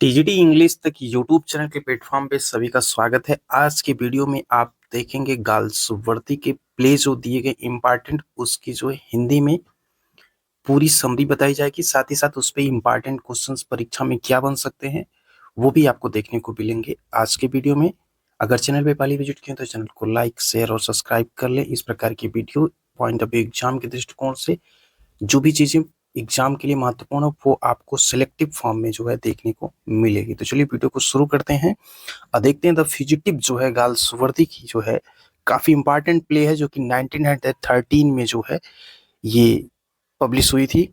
TGT English तक YouTube channel के platform पे सभी का स्वागत है। आज की वीडियो में आप देखेंगे गाल्सवर्दी के प्ले जो दिए गए इम्पॉर्टेंट उसकी जो है हिंदी में पूरी समरी बताई जाएगी। साथ ही साथ उस पे इम्पॉर्टेंट क्वेश्चंस परीक्षा में क्या बन सकते हैं वो भी आपको देखने को मिलेंगे आज के वीडियो में। अगर चैनल पे पहली विजिट किए तो चैनल को लाइक शेयर और सब्सक्राइब कर ले। इस प्रकार की video point of view exam के दृष्टिकोण से जो भी चीजें एग्जाम के लिए महत्वपूर्ण हो वो आपको सिलेक्टिव फॉर्म में जो है देखने को मिलेगी। तो चलिए वीडियो को शुरू करते हैं और देखते हैं द फ्यूजिटिव जो है गाल्सवर्दी की जो है काफी इंपॉर्टेंट प्ले है जो कि 1913 में जो है ये पब्लिश हुई थी।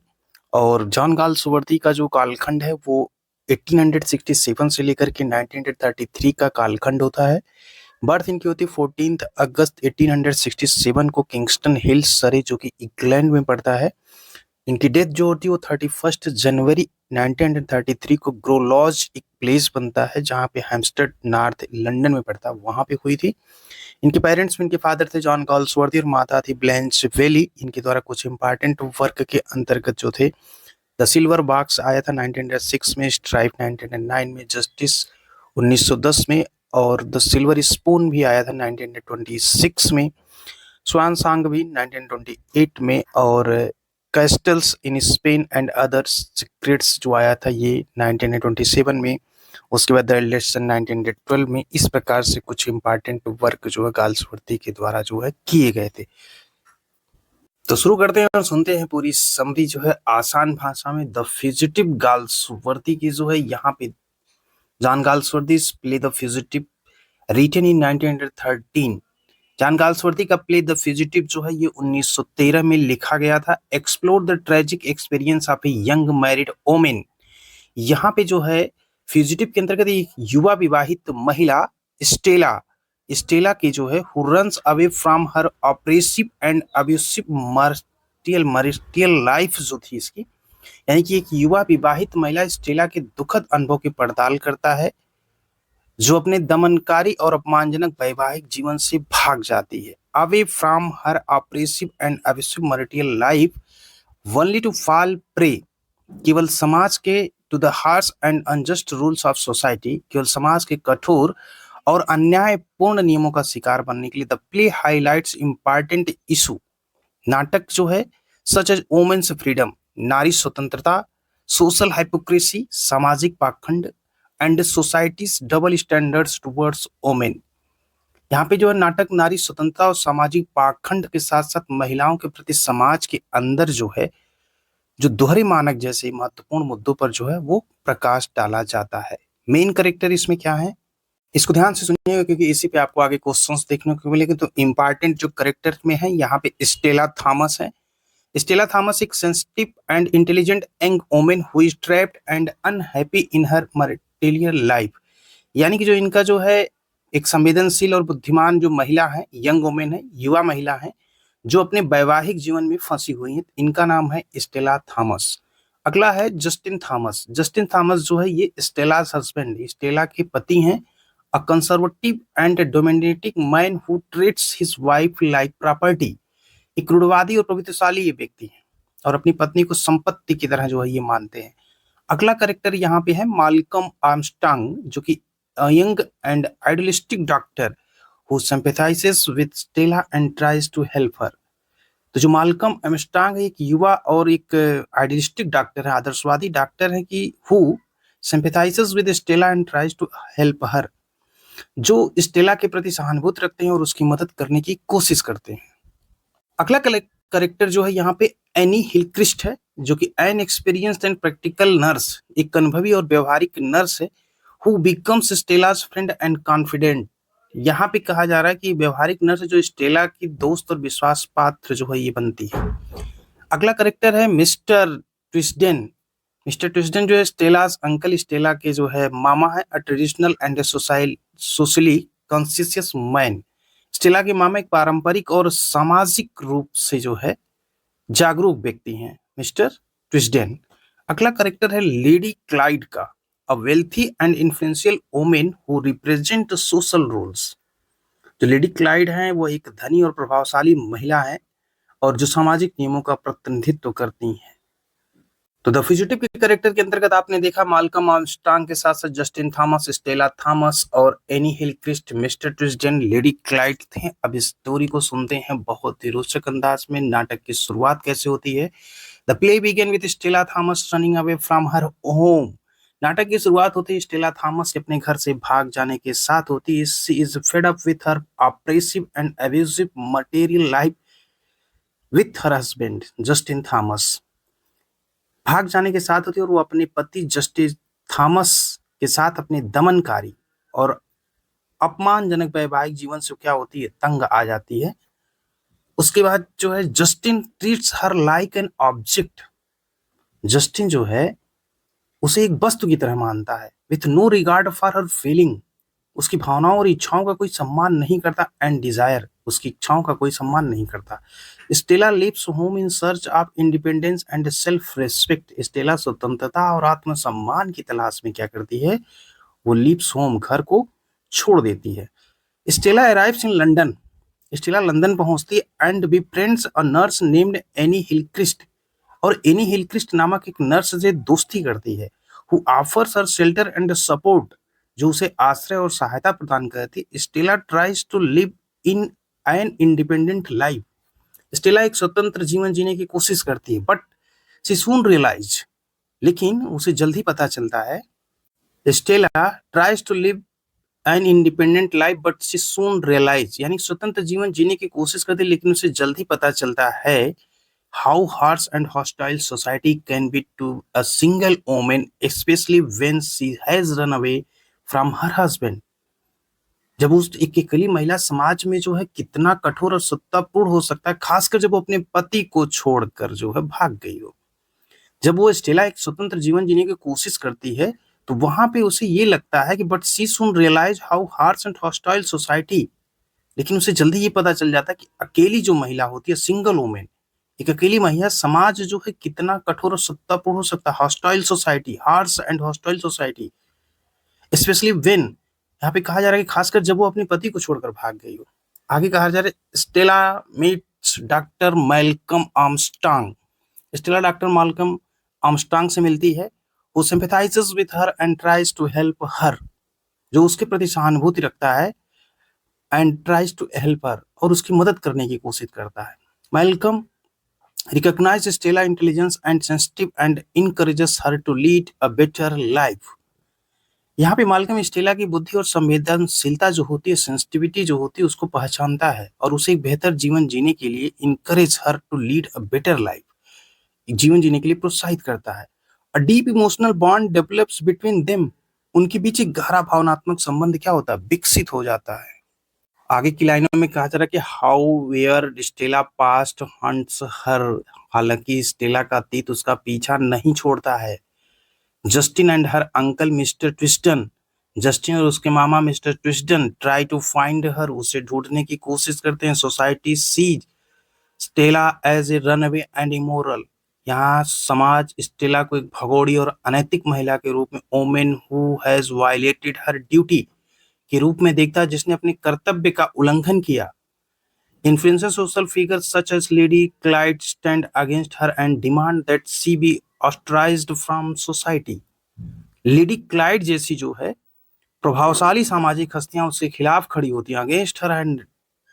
और जॉन गाल्सवर्दी का जो कालखंड है वो 1867 से लेकर के 1933 का कालखंड होता है। बर्थ इनकी होती है 14 अगस्त 1867 को किंगस्टन हिल्स सरे जो कि इंग्लैंड में पड़ता है। इनकी डेथ जो होती है वो 31 जनवरी 1933 को ग्रोलॉज एक प्लेस बनता है जहाँ पे हैम्स्टेड नॉर्थ लंदन में पड़ता है वहां पे हुई थी। इनके पेरेंट्स में इनके फादर थे जॉन गाल्सवर्दी और माता थी ब्लैंच वेली। इनके द्वारा कुछ इंपॉर्टेंट वर्क के अंतर्गत जो थे द सिल्वर बॉक्स आया था 1906 में, स्ट्राइप 1909 में, जस्टिस 1910 में और द सिल्वर स्पून भी आया था 1926 में, स्वान सॉन्ग भी 1928 में और castles in Spain and other secrets जो आया था ये 1927 में। उसके बाद द इलेक्शन 1912 में। इस प्रकार से कुछ इंपॉर्टेंट वर्क जो है गाल्सवर्दी के द्वारा जो है किए गए थे। तो शुरू करते हैं और सुनते हैं पूरी समरी जो है आसान भाषा में। द फ्यूजिटिव गाल्सवर्दी की जो है यहाँ पे John Galsworthy play the fugitive written in 1913। John Galsworthy का प्ले द फ्यूजिटिव जो है ये 1913 में लिखा गया था। Explore the tragic experience of a young married women. यहाँ पे जो है फ्यूजिटिव के अंतर्गत एक युवा विवाहित महिला स्टेला स्टेला की जो है who runs away from her oppressive and abusive marital life जो थी इसकी, यानी कि एक युवा विवाहित महिला स्टेला के दुखद अनुभव की पड़ताल करता है जो अपने दमनकारी और अपमानजनक वैवाहिक जीवन से भाग जाती है। Away from her oppressive and abusive marital life only to fall prey केवल समाज के to the harsh and unjust rules of society, केवल समाज के कठोर और अन्यायपूर्ण नियमों का शिकार बनने के लिए the play highlights important issue. नाटक जो है सच एज वुमेन्स फ्रीडम, नारी स्वतंत्रता, सोशल हाइपोक्रेसी, सामाजिक पाखंड and societies double standards towards women. यहाँ पे जो है नाटक नारी स्वतंत्रता और सामाजिक पाखंड के साथ साथ महिलाओं के प्रति समाज के अंदर जो है जो दोहरे मानक जैसे महत्वपूर्ण मुद्दों पर जो है वो प्रकाश डाला जाता है। मेन कैरेक्टर इसमें क्या है इसको ध्यान से सुनिएगा क्योंकि इसी पे आपको आगे क्वेश्चंस देखने को मिलेंगे। तो इंपॉर्टेंट जो कैरेक्टर में है यहाँ पे स्टेला थॉमस है। स्टेला थॉमस एक sensitive and intelligent young woman who is trapped and unhappy in her marital life, यानी कि जो इनका जो है एक संवेदनशील और बुद्धिमान जो महिला है, यंग वुमेन है, युवा महिला है जो अपने वैवाहिक जीवन में फंसी हुई है। इनका नाम है स्टेला थॉमस। अगला है जस्टिन थॉमस। जस्टिन थॉमस जो है ये स्टेला हस्बैंड, स्टेला के पति हैं। A conservative and dominating man who treats his wife like property. एक रूढ़वादी और प्रभुत्वशाली ये व्यक्ति है और अपनी पत्नी को संपत्ति की तरह जो है ये मानते हैं। अगला कैरेक्टर यहाँ पे है माल्कम आर्मस्ट्रांग जो कि young and idealistic doctor who sympathizes with Stella and tries to help her। तो जो माल्कम आर्मस्ट्रांग एक युवा और एक आइडियलिस्टिक डॉक्टर है, आदर्शवादी डॉक्टर है कि who sympathizes with Stella and tries to help her, जो स्टेला के प्रति सहानुभूति रखते हैं और उसकी मदद करने की कोशिश करते हैं। अगला कैरेक्टर जो है यहाँ पे एनी हिलक्रिस्ट है जो कि an experienced and practical nurse, एक अनुभवी और व्यवहारिक नर्स है who becomes Stella's friend and confidante. यहाँ पे कहा जा रहा है कि व्यवहारिक नर्स जो स्टेला की दोस्त और विश्वास पात्र जो है ये बनती है। अगला कैरेक्टर है मिस्टर ट्विस्डेन। मिस्टर ट्विस्डेन जो है स्टेलाज अंकल, स्टेला के जो है मामा है। A traditional and socially conscious man, Stella के मामा एक पारंपरिक और सामाजिक रूप से जो है जागरूक व्यक्ति हैं मिस्टर ट्विस्डेन। अगला कैरेक्टर है लेडी क्लाइड का, a wealthy and influential woman who represent social rules। जो लेडी क्लाइड हैं वो एक धनी और प्रभावशाली महिला है और जो सामाजिक नियमों का प्रतिनिधित्व करती हैं। तो द फ्यूजिटिव के कैरेक्टर के अंतर्गत आपने देखा माल्कम आर्मस्ट्रांग के साथ साथ जस्टिन थॉमस, स्टेला थॉमस और Annie Hillcrest, mister Twiston, Lady Clyde थे। अब इस स्टोरी को सुनते हैं बहुत ही रोचक अंदाज में। नाटक की शुरुआत कैसे होती है? The play begin with Stella Thomas running away from her home. नाटक की शुरुआत होती है स्टेला थॉमस के अपने घर से भाग जाने के साथ होती है। She is fed up with her oppressive and abusive material life with her husband Justin Thomas. भाग जाने के साथ होती है और वो अपने पति जस्टिस थॉमस के साथ अपने दमनकारी और अपमानजनक वैवाहिक जीवन से क्या होती है, तंग आ जाती है। उसके बाद जो है Justin treats her like an object. Justin जो है उसे एक वस्तु की तरह मानता है। With no regard for her feeling, उसकी भावनाओं और इच्छाओं का कोई सम्मान नहीं करता। एंड डिजायर, उसकी इच्छाओं का कोई सम्मान नहीं करता। Stella lives home in search of independence and self respect. Stella स्वतंत्रता और आत्मसम्मान की तलाश में क्या करती है? वो लिव्स होम, घर को छोड़ देती है। Stella arrives in London. Stella London पहुंचती है and befriends a nurse named any हिलक्रिस्ट। और एनी हिलक्रिस्ट नामक एक नर्स से दोस्ती करती है। Who offers her shelter and support, जो उसे आश्रय और सहायता प्रदान करती है। Stella tries to live in an independent life. Stella एक स्वतंत्र जीवन जीने की कोशिश करती है, बट शी सून रियलाइज, लेकिन उसे जल्द ही पता चलता है। Stella tries to live an independent life but she soon realize, यानी स्वतंत्र जीवन जीने की कोशिश करती है लेकिन उसे जल्द ही पता चलता है how harsh and hostile society can be to a single woman, specially when she has run away from her husband. जब उस एक अकेली महिला समाज में जो है कितना कठोर और सत्तापूर्ण हो सकता है, खासकर जब वो अपने पति को छोड़कर जो है भाग गई हो। जब वो स्टेला एक स्वतंत्र जीवन जीने की कोशिश करती है तो वहां पे उसे ये लगता है कि but she soon realize how harsh and hostile society, लेकिन उसे जल्दी ये पता चल जाता है कि अकेली जो महिला होती है, सिंगल वुमेन, एक अकेली महिला, समाज जो है कितना कठोर और सत्तापूर्ण हो सकता है। Hostile society, harsh and hostile society, specially when, यहाँ पे कहा जा रहा है कि खासकर जब वो अपने पति को छोड़कर भाग गई हो। आगे कहा जा रहा है Stella meets doctor Malcolm Armstrong. Stella doctor Malcolm Armstrong से मिलती है। वो sympathises with her and tries to help her, जो उसके प्रति सहानुभूति रखता है and tries to help her, और उसकी मदद करने की कोशिश करता है। Malcolm recognise Stella intelligence and sensitive and encourages her to lead a better life. यहाँ पे माल्कम स्टेला की बुद्धि और संवेदनशीलता जो होती है, सेंसिटिविटी जो होती है, उसको पहचानता है और उसे एक बेहतर जीवन जीने के लिए encourage her to lead a better life, जीवन जीने के लिए प्रोत्साहित करता है। A deep emotional bond develops between them. उनके बीच एक गहरा भावनात्मक संबंध क्या होता है? विकसित हो जाता है। आगे की लाइनों में कहा जा रहा है कि how where Stella past haunts her. हालांकि स्टेला का अतीत उसका पीछा नहीं छोड़ता है। Justin and her uncle mister Twiston, Justin और उसके मामा mister Twiston try to find her, उसे ढूंढने की कोशिश करते हैं। Society sees Stella as a runaway and immoral. यहाँ समाज स्टेला को एक भगोड़ी और अनैतिक महिला के रूप में, woman who has violated her duty के रूप में देखता है, जिसने अपने कर्तव्य का उल्लंघन किया। Influential social figures such as Lady Clyde stand against her and demand that she be ostracized from society. Lady Clyde जैसी जो है प्रभावशाली सामाजिक हस्तियां उसके खिलाफ खड़ी होती हैं, अगेंस्ट हर, एंड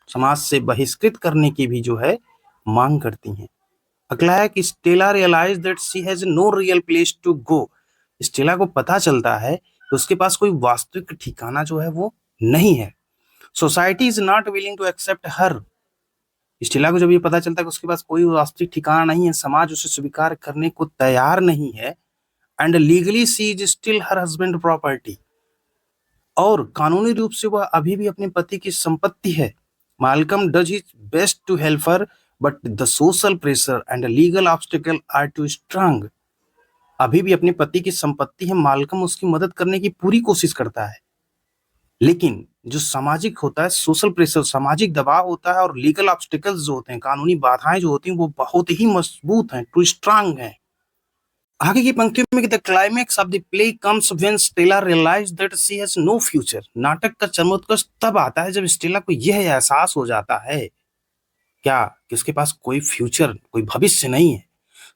समाज से बहिष्कृत करने की भी जो है मांग करती हैं। अगला है कि Stella realize that she has no real place to go. Stella को पता चलता है कि उसके पास कोई वास्तविक ठिकाना जो है वो नहीं है। Society is not willing to accept her. Stella को जब ये पता चलता है कि उसके पास कोई वास्तविक ठिकाना नहीं है, समाज उसे स्वीकार करने को तैयार नहीं है, and legally she is still her husband property, और कानूनी रूप से वह अभी भी अपने पति की संपत्ति है। Malcolm does his best to help her but the social pressure and legal obstacle are too strong. अभी भी अपने पति की संपत्ति है, माल्कम उसकी मदद करने की पूरी कोशिश करता है, लेकिन जो सामाजिक होता है, सोशल प्रेशर, सामाजिक दबाव होता है, और लीगल ऑब्स्टिकल्स जो होते हैं, कानूनी बाधाएं जो होती हैं, वो बहुत ही मजबूत हैं, टू स्ट्रांग हैं। आगे की पंक्तियों में the climax of the play comes when Stella realize that she has no future. नाटक का चरमोत्कर्ष तब आता है जब स्टेला को यह एहसास हो जाता है क्या कि उसके पास कोई फ्यूचर, कोई भविष्य नहीं है।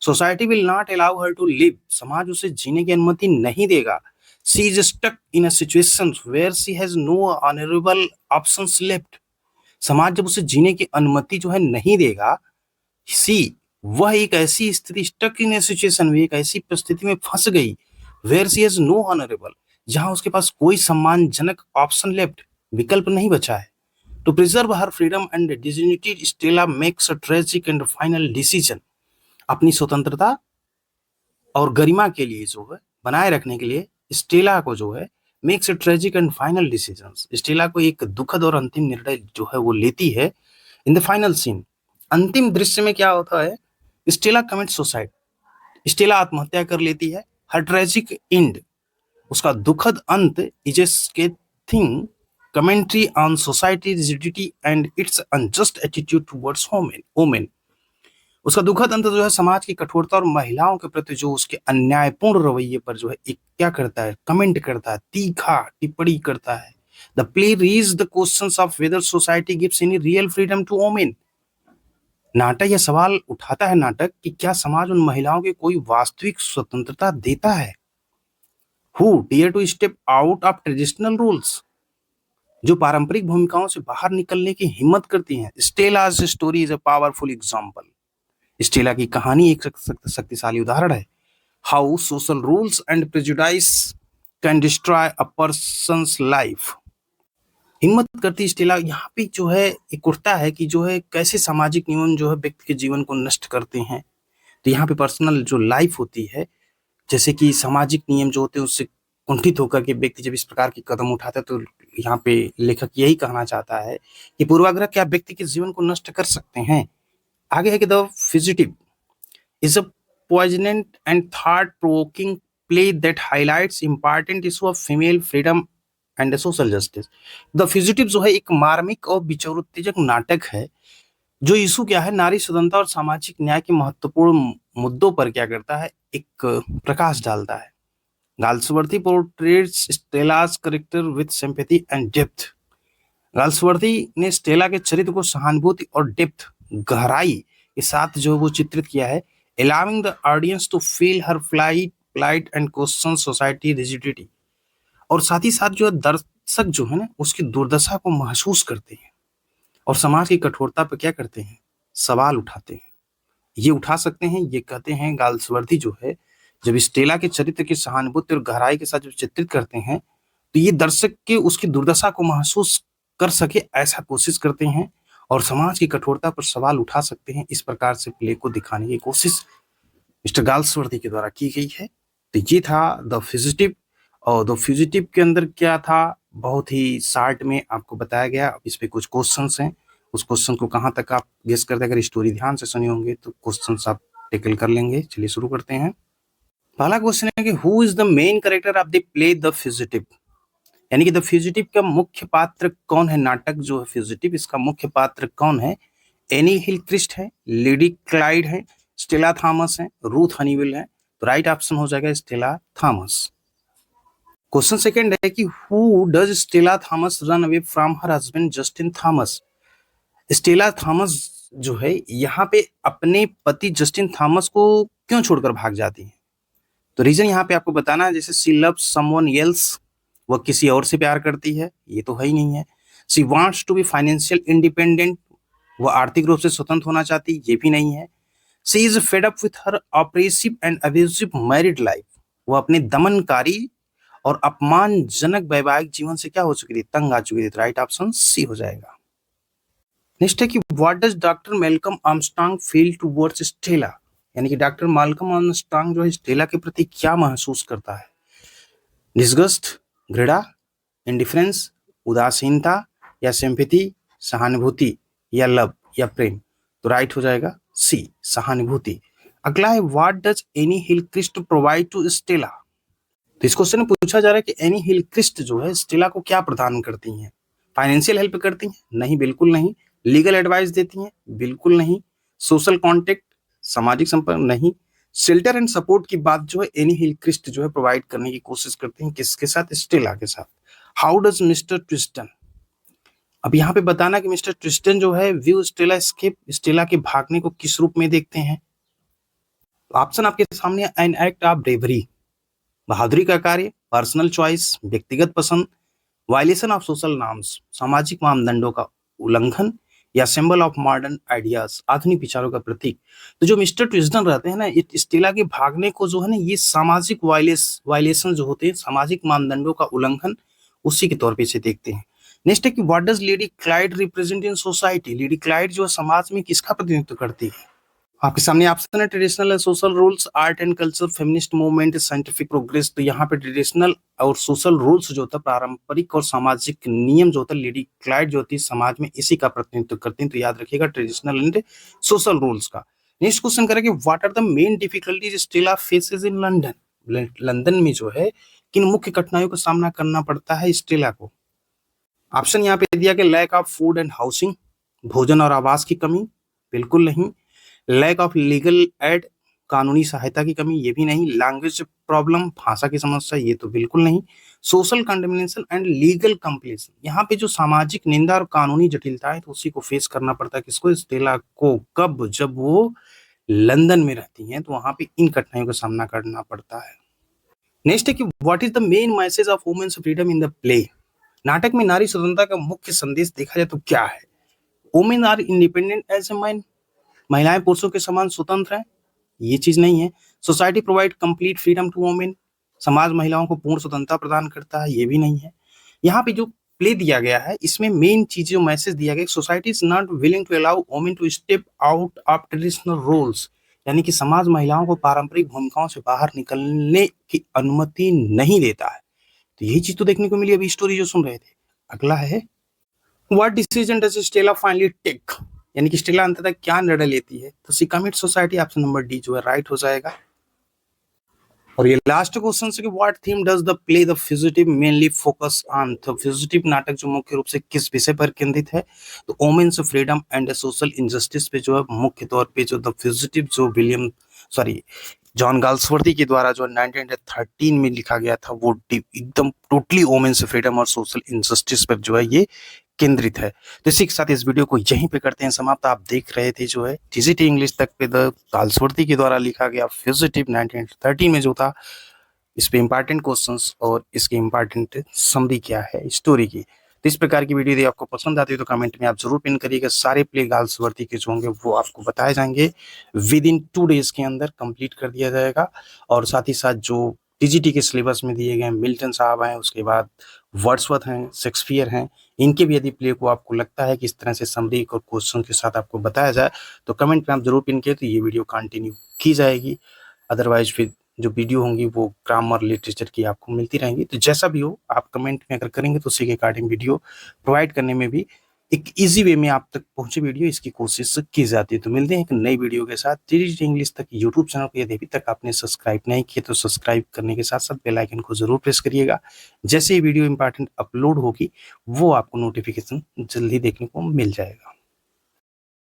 Society will not allow her to live, समाज उसे जीने की अनुमति नहीं देगा। She is stuck in a situation where she has no honourable options left, समाज जब उसे जीने की अनुमति जो है नहीं देगा, सी वह एक ऐसी स्थिति, स्टक इन ए सिचुएशन, वे एक ऐसी परिस्थिति में फंस गई, where she has no honourable, जहां उसके पास कोई सम्मानजनक ऑप्शन लेफ्ट, विकल्प नहीं बचा है। To preserve her freedom and dignity Stella makes a tragic and final decision, अपनी स्वतंत्रता और गरिमा के लिए जो है बनाए रखने के लिए स्टेला को जो है makes a tragic and final decision, Stella को एक दुखद और अंतिम निर्णय जो है वो लेती है। इन द फाइनल सीन, अंतिम दृश्य में क्या होता है, स्टेला कमिट्स सुसाइड, स्टेला आत्महत्या कर लेती है। हर ट्रेजिक एंड, उसका दुखद अंत, is a scathing commentary on society rigidity and its unjust attitude towards women, उसका दुखद अंत जो है समाज की कठोरता और महिलाओं के प्रति जो उसके अन्यायपूर्ण रवैये पर जो है एक क्या करता है, कमेंट करता है, तीखा टिप्पणी करता है। The play raises the questions of whether society gives any real freedom to women, नाटक यह सवाल उठाता है नाटक कि क्या समाज उन महिलाओं की कोई वास्तविक स्वतंत्रता देता है। Who dare to step out of traditional rules, जो पारंपरिक भूमिकाओं से बाहर निकलने की हिम्मत करती हैं। Stella's story is a powerful example, Stella की कहानी एक शक्तिशाली उदाहरण है। How social rules and prejudice can destroy a person's life, हिम्मत करती स्टेला यहाँ पे जो है एक उठता है कि जो है कैसे सामाजिक नियम जो है व्यक्ति के जीवन को नष्ट करते हैं। तो यहाँ पे पर्सनल जो लाइफ होती है, जैसे कि सामाजिक नियम जो होते हैं उससे कुंठित होकर के व्यक्ति जब इस प्रकार के कदम उठाता है, तो यहाँ पे लेखक यही कहना चाहता है कि पूर्वाग्रह क्या व्यक्ति के जीवन को नष्ट कर सकते हैं। आगे है कि the fugitive is a poignant and thought-provoking play that highlights important issue of female freedom and social justice. The Fugitive जो है एक मार्मिक और विचार उत्तेजक नाटक है जो इशू क्या है, नारी स्वतंत्रता और सामाजिक न्याय के महत्वपूर्ण मुद्दों पर क्या करता है, एक प्रकाश डालता है। Galsworthy portrays Stella's character with sympathy and depth. Galsworthy ने स्टेला के चरित्र को सहानुभूति और डेप्थ, गहराई के साथ जो वो चित्रित किया है, allowing the audience to feel her plight and question society rigidity, और साथ ही साथ जो है दर्शक जो है ना उसकी दुर्दशा को महसूस करते हैं और समाज की कठोरता पर क्या करते हैं, सवाल उठाते हैं। ये उठा सकते हैं, ये कहते हैं गाल्सवर्दी जो है जब स्टेला के चरित्र की सहानुभूति और गहराई के साथ जब चित्रित करते हैं तो ये दर्शक के उसकी दुर्दशा को महसूस कर सके ऐसा कोशिश करते हैं और समाज की कठोरता पर सवाल उठा सकते हैं। इस प्रकार से प्ले को दिखाने की कोशिश मिस्टर गाल्सवर्दी के द्वारा की गई है। तो ये था द फ्यूजिटिव, और द फ्यूजिटिव के अंदर क्या था बहुत ही शार्ट में आपको बताया गया। अब इस पे कुछ क्वेश्चंस हैं, उस क्वेश्चन को कहाँ तक आप गेस करते, अगर स्टोरी ध्यान से सुने होंगे तो क्वेश्चंस आप टेकल कर लेंगे। चलिए शुरू करते हैं। पहला क्वेश्चन है कि who is the main character of the play the fugitive, यानी कि द फ्यूजिटिव का मुख्य पात्र कौन है। नाटक जो है फ्यूजिटिव, इसका मुख्य पात्र कौन है। एनी हिलक्रिस्ट है, लेडी क्लाइड है, स्टेला थॉमस है, रूथ हनीवेल है। तो राइट ऑप्शन हो जाएगा स्टेला थॉमस। क्वेश्चन सेकंड है कि who does Stella Thomas run away from her husband Justin Thomas. Stella Thomas जो है यहाँ पे अपने पति जस्टिन थॉमस को क्यों छोड़कर भाग जाती है। तो रीजन यहाँ पे आपको बताना है, जैसे शी लव्स समवन एल्स, वह किसी और से प्यार करती है, ये तो है ही नहीं है। She wants to be financial independent, वह आर्थिक रूप से स्वतंत्र होना चाहती, ये भी नहीं है। She is fed up with her oppressive and abusive married life, वह अपने दमनकारी और अपमानजनक वैवाहिक जीवन से क्या हो चुकी थी, तंग आ चुकी थी। राइट ऑप्शन सी हो जाएगा। नेक्स्ट है कि what does doctor Malcolm Armstrong feel towards Stella, यानी कि डॉक्टर माल्कम आर्मस्ट्रांग जो है स्टेला के प्रति क्या महसूस करता है। डिस्गस्ट, घृणा, इंडिफरेंस, उदासीनता, या सिंपैथी, सहानुभूति, या लव, या प्रेम। तो राइट हो जाएगा सी, सहानुभूति। अगला है what does any Hillcrest provide to Stella. तो इस क्वेश्चन में पूछा जा रहा है कि एनी हिलक्रिस्ट जो है स्टेला को क्या प्रदान करती हैं। फाइनेंशियल हेल्प करती हैं, नहीं बिल्कुल नहीं। लीगल एडवाइस देती हैं, बिल्कुल नहीं। सोशल कॉन्टेक्ट, सामाजिक संपर्क, नहीं। शेल्टर एंड सपोर्ट की बात जो है एनी हिलक्रिस्ट जो है प्रोवाइड करने की कोशिश करते हैं, किसके साथ, स्टेला के साथ। हाउ डज मिस्टर ट्विस्टन, अब यहाँ पे बताना कि मिस्टर ट्विस्टन जो है व्यू स्टेला एस्केप, स्टेला के भागने को किस रूप में देखते हैं। ऑप्शन आपके सामने, एन एक्ट ऑफ ब्रेवरी, बहादुरी का कार्य, पर्सनल चॉइस, व्यक्तिगत पसंद, वायलेशन ऑफ सोशल नॉर्म्स, सामाजिक मानदंडों का उल्लंघन, या सिंबल ऑफ मॉडर्न आइडियाज, आधुनिक विचारों का प्रतीक। तो जो मिस्टर ट्विस्टन रहते हैं ना, स्टेला के भागने को जो है ना, ये सामाजिक वायलेशन जो होते हैं, सामाजिक मानदंडों का उल्लंघन, उसी के तौर पे इसे देखते हैं। नेक्स्ट है कि what does lady Clyde represent in society, lady Clyde जो है समाज में किसका प्रतिनिधित्व करती है। आपके सामने ऑप्शन है, traditional and social rules, art and culture, feminist movement, scientific progress. तो यहाँ पे ट्रेडिशनल और सोशल रूल्स जो होता है, पारंपरिक और सामाजिक नियम जो होता है, लेडी क्लाइड जो होती है समाज में इसी का प्रतिनिधित्व करती है। तो याद रखिएगा ट्रेडिशनल एंड सोशल रूल्स का। नेक्स्ट क्वेश्चन करेंगे, what are the main difficulties Stella faces in London, London में जो है किन मुख्य कठिनाइयों का सामना करना पड़ता है स्टेला को। ऑप्शन यहाँ पे दिया गया, lack of food and housing, भोजन और आवास की कमी, बिल्कुल नहीं। लैक ऑफ लीगल एड, कानूनी सहायता की कमी, ये भी नहीं। लैंग्वेज प्रॉब्लम, भाषा की समस्या, ये तो बिल्कुल नहीं। Social condemnation and legal completion, यहाँ पे जो सामाजिक निंदा और कानूनी जटिलता है तो उसी को फेस करना पड़ता है किसको, स्टेला को। कब, जब वो लंदन में रहती हैं तो वहां पे इन कठिनाइयों का सामना करना पड़ता है। नेक्स्ट है कि what is the main message of women's freedom in the play, नाटक में नारी स्वतंत्रता का मुख्य संदेश देखा जाए तो क्या है। Women are independent as a man, महिलाएं पुरुषों के समान स्वतंत्र हैं, ये चीज नहीं है। Society provide complete freedom to women, समाज महिलाओं को पूर्ण स्वतंत्रता प्रदान करता है, ये भी नहीं है। यहाँ पे जो प्ले दिया गया है इसमें मेन चीज जो मैसेज दिया गया, society is not willing to allow women to step out of traditional roles, यानी कि समाज महिलाओं को पारंपरिक भूमिकाओं से बाहर निकलने की अनुमति नहीं देता है। तो यही चीज तो देखने को मिली अभी स्टोरी जो सुन रहे थे। अगला है, what decision does Stella finally take, यानी कि स्टेला अंततः क्या निर्णय लेती है। तो she commit society, option number D जो है राइट हो जाएगा। और ये लास्ट क्वेश्चन है कि what theme does the play the fugitive mainly focus on, तो फ्यूजिटिव नाटक जो मुख्य रूप से किस विषय पर केंद्रित है, तो women's freedom and social injustice पे जो है मुख्य तौर पे जो द फ्यूजिटिव जो जॉन गाल्सवर्दी के द्वारा जो 1913 में लिखा गया था वो एकदम टोटली वुमेन्स फ्रीडम और सोशल इंजस्टिस पर जो है ये केंद्रित है। तो इसी के साथ इस वीडियो को यहीं पे करते हैं समाप्त। आप देख रहे थे जो है टीजीटी इंग्लिश तक पे द गाल्सवर्दी के द्वारा लिखा गया फ्यूजिटिव 1913 में जो था, इस पे इंपॉर्टेंट क्वेश्चंस और इसकी इंपॉर्टेंट समरी क्या है स्टोरी की। तो इस प्रकार की वीडियो यदि आपको पसंद आती है तो कमेंट में आप जरूर पिन करिएगा। सारे प्ले गाल्सवर्दी के जो होंगे वो आपको बताए जाएंगे, विद इन 2 डेज के अंदर कंप्लीट कर दिया जाएगा। और साथ ही साथ जो टीजीटी के सिलेबस में दिए गए मिल्टन साहब हैं, उसके बाद वर्ड्सवर्थ हैं, शेक्सपियर हैं, इनके भी यदि प्ले को आपको लगता है कि इस तरह से समरी और क्वेश्चन के साथ आपको बताया जाए तो कमेंट में आप जरूर पिन किए, तो ये वीडियो कंटिन्यू की जाएगी। अदरवाइज फिर जो वीडियो होंगी वो ग्रामर लिटरेचर की आपको मिलती रहेंगी। तो जैसा भी हो आप कमेंट में अगर करेंगे तो उसी के अकॉर्डिंग वीडियो प्रोवाइड करने में भी एक इजी वे में आप तक पहुंचे वीडियो, इसकी कोशिश की जाती है। तो मिलते हैं एक नई वीडियो के साथ। टीजीटी इंग्लिश तक यूट्यूब चैनल को यदि अभी तक आपने सब्सक्राइब नहीं किया तो सब्सक्राइब करने के साथ साथ बेल आइकन को जरूर प्रेस करिएगा। जैसे ही वीडियो इंपॉर्टेंट अपलोड होगी वो आपको नोटिफिकेशन जल्दी देखने को मिल जाएगा।